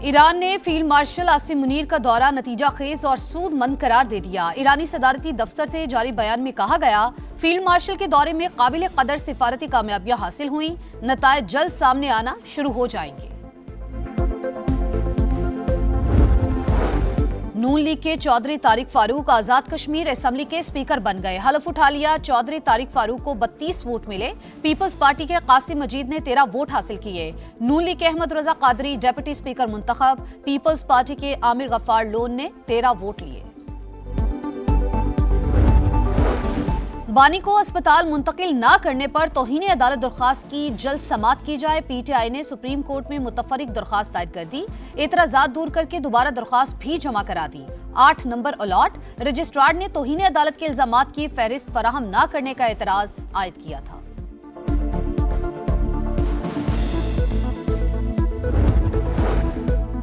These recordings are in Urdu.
ایران نے فیلڈ مارشل عاصم منیر کا دورہ نتیجہ خیز اور سودمند قرار دے دیا۔ ایرانی صدارتی دفتر سے جاری بیان میں کہا گیا، فیلڈ مارشل کے دورے میں قابل قدر سفارتی کامیابیاں حاصل ہوئیں، نتائج جلد سامنے آنا شروع ہو جائیں گے۔ نون لیگ کے چودھری طارق فاروق آزاد کشمیر اسمبلی کے اسپیکر بن گئے۔ حلف اٹھا لیا۔ چودھری طارق فاروق کو 32 ووٹ ملے۔ پیپلز پارٹی کے قاسم مجید نے 13 ووٹ حاصل کیے۔ نون لیگ کے احمد رضا قادری ڈیپٹی اسپیکر منتخب۔ پیپلز پارٹی کے عامر غفار لون نے 13 ووٹ لیے۔ بانی کو اسپتال منتقل نہ کرنے پر توہین عدالت درخواست کی جلد سماعت کی جائے۔ پی ٹی آئی نے سپریم کورٹ میں متفرق درخواست دائر کر دی۔ اعتراضات دور کر کے دوبارہ درخواست بھی جمع کرا دی۔ 8 نمبر الاٹ رجسٹرار نے توہین عدالت کے الزامات کی فہرست فراہم نہ کرنے کا اعتراض عائد کیا تھا۔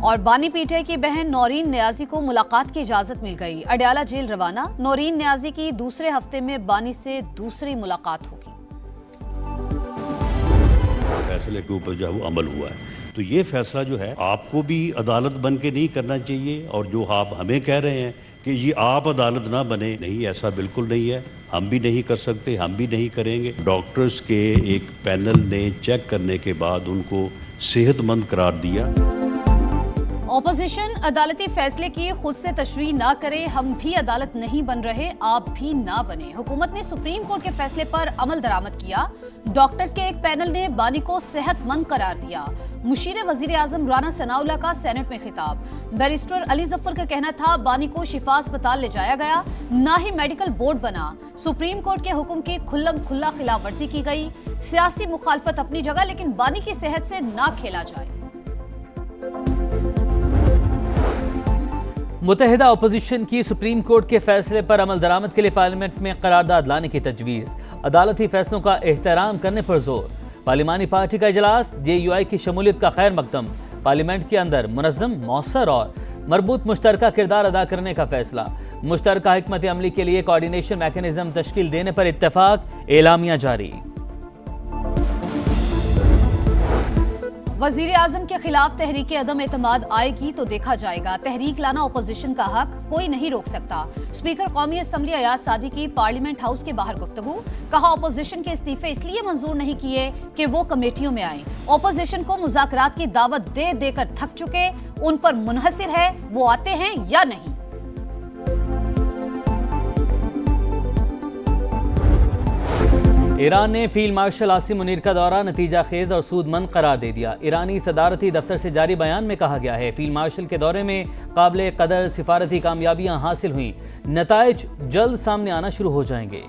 اور بانی پی ٹی آئی کی بہن نورین نیازی کو ملاقات کی اجازت مل گئی۔ اڈیالہ جیل روانہ۔ نورین نیازی کی دوسرے ہفتے میں بانی سے دوسری ملاقات ہوگی۔ فیصلے کے اوپر جو ہے وہ عمل ہوا ہے، تو یہ فیصلہ جو ہے آپ کو بھی عدالت بن کے نہیں کرنا چاہیے، اور جو آپ ہمیں کہہ رہے ہیں کہ یہ آپ عدالت نہ بنے، نہیں، ایسا بالکل نہیں ہے، ہم بھی نہیں کر سکتے، ہم بھی نہیں کریں گے۔ ڈاکٹرز کے ایک پینل نے چیک کرنے کے بعد ان کو صحت مند قرار دیا۔ اپوزیشن عدالتی فیصلے کی خود سے تشریح نہ کرے، ہم بھی عدالت نہیں بن رہے، آپ بھی نہ بنے۔ حکومت نے سپریم کورٹ کے فیصلے پر عمل درآمد کیا۔ ڈاکٹرز کے ایک پینل نے بانی کو صحت مند قرار دیا۔ مشیر وزیر اعظم رانا ثناءاللہ کا سینٹ میں خطاب۔ بیرسٹر علی ظفر کا کہنا تھا، بانی کو شفا اسپتال لے جایا گیا، نہ ہی میڈیکل بورڈ بنا۔ سپریم کورٹ کے حکم کی کھلم کھلا خلاف ورزی کی گئی۔ سیاسی مخالفت اپنی جگہ، لیکن بانی کی صحت سے نہ کھیلا جائے۔ متحدہ اپوزیشن کی سپریم کورٹ کے فیصلے پر عمل درآمد کے لیے پارلیمنٹ میں قرارداد لانے کی تجویز۔ عدالتی فیصلوں کا احترام کرنے پر زور۔ پارلیمانی پارٹی کا اجلاس، جے یو آئی کی شمولیت کا خیر مقدم۔ پارلیمنٹ کے اندر منظم، مؤثر اور مربوط مشترکہ کردار ادا کرنے کا فیصلہ۔ مشترکہ حکمت عملی کے لیے کوارڈینیشن میکانزم تشکیل دینے پر اتفاق۔ اعلامیہ جاری۔ وزیر اعظم کے خلاف تحریک عدم اعتماد آئے گی تو دیکھا جائے گا۔ تحریک لانا اپوزیشن کا حق، کوئی نہیں روک سکتا۔ اسپیکر قومی اسمبلی ایاز سعدی کی پارلیمنٹ ہاؤس کے باہر گفتگو۔ کہا، اپوزیشن کے استعفے اس لیے منظور نہیں کیے کہ وہ کمیٹیوں میں آئیں۔ اپوزیشن کو مذاکرات کی دعوت دے دے کر تھک چکے، ان پر منحصر ہے وہ آتے ہیں یا نہیں۔ ایران نے فیلڈ مارشل عاصم منیر کا دورہ نتیجہ خیز اور سود مند قرار دے دیا۔ ایرانی صدارتی دفتر سے جاری بیان میں کہا گیا ہے، فیلڈ مارشل کے دورے میں قابل قدر سفارتی کامیابیاں حاصل ہوئیں، نتائج جلد سامنے آنا شروع ہو جائیں گے۔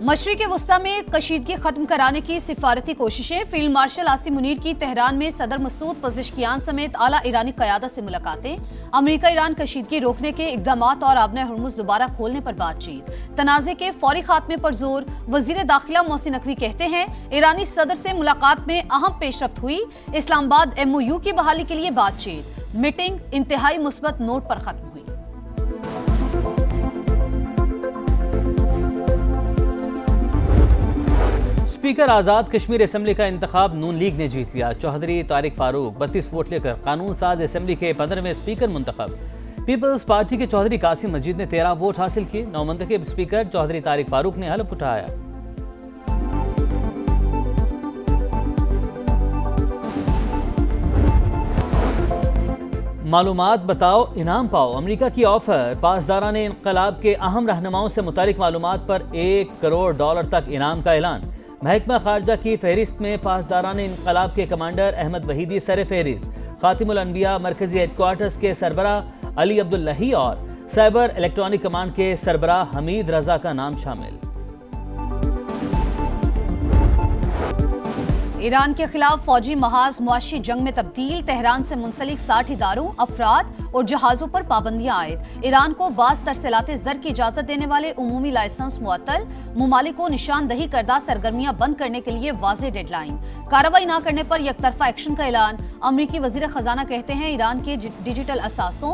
مشرق وسطی میں کشیدگی ختم کرانے کی سفارتی کوششیں۔ فیلڈ مارشل عاصم منیر کی تہران میں صدر مسعود پزشکیان سمیت اعلیٰ ایرانی قیادت سے ملاقاتیں۔ امریکہ ایران کشیدگی روکنے کے اقدامات اور آبنہ ہرمز دوبارہ کھولنے پر بات چیت۔ تنازع کے فوری خاتمے پر زور۔ وزیر داخلہ محسن نقوی کہتے ہیں، ایرانی صدر سے ملاقات میں اہم پیش رفت ہوئی۔ اسلام آباد ایم او یو کی بحالی کے لیے بات چیت۔ میٹنگ انتہائی مثبت نوٹ پر ختم ہوئی۔ اسپیکر آزاد کشمیر اسمبلی کا انتخاب نون لیگ نے جیت لیا۔ چودھری طارق فاروق 32 ووٹ لے کر قانون ساز اسمبلی کے 15ویں اسپیکر منتخب۔ پیپلز پارٹی کے چودھری قاسم مجید نے 13 ووٹ حاصل کیے۔ نومنتخب اسپیکر چودھری طارق فاروق نے حلف اٹھایا۔ معلومات بتاؤ، انعام پاؤ۔ امریکہ کی آفر، پاسداران انقلاب کے اہم رہنماؤں سے متعلق معلومات پر $1 کروڑ تک انعام کا اعلان۔ محکمہ خارجہ کی فہرست میں پاسداران انقلاب کے کمانڈر احمد وحیدی سر فہرست۔ خاتم الانبیاء مرکزی ہیڈ کوارٹرز کے سربراہ علی عبداللہی اور سائبر الیکٹرانک کمانڈ کے سربراہ حمید رضا کا نام شامل۔ ایران کے خلاف فوجی محاذ معاشی جنگ میں تبدیل۔ تہران سے منسلک 60 اداروں، افراد اور جہازوں پر پابندیاں عائد۔ ایران کو بعض ترسیلات زر کی اجازت دینے والے عمومی لائسنس معطل۔ ممالک کو نشاندہی کردہ سرگرمیاں بند کرنے کے لیے واضح ڈیڈ لائن۔ کارروائی نہ کرنے پر یک طرفہ ایکشن کا اعلان۔ امریکی وزیر خزانہ کہتے ہیں، ایران کے ڈیجیٹل اثاثوں،